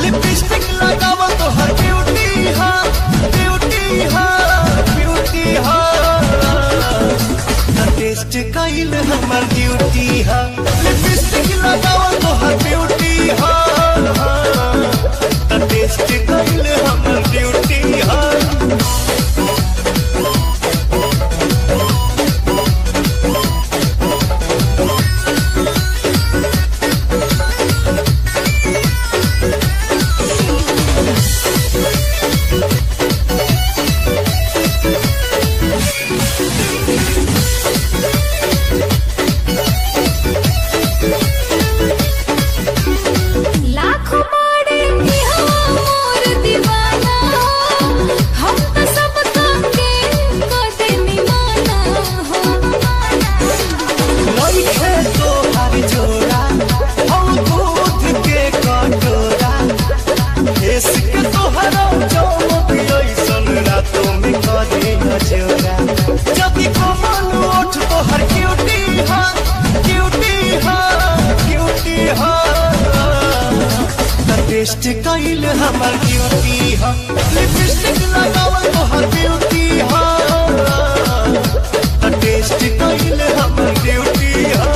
Lipstick लगावा तो हर beauty हा, ब्यूटी हा, ब्यूटी हा। टेस्ट कइल हमर ड्यूटी हा। लिपस्टिक लगावा तो हर ब्यूटी हा, टेस्ट कइल हमर ड्यूटी हा। टेस्ट कइल हमर ड्यूटी हा। लिपस्टिक लगावल तो हर ब्यूटी हा, टेस्ट कइल हमर ड्यूटी हा।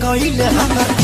कइल हमर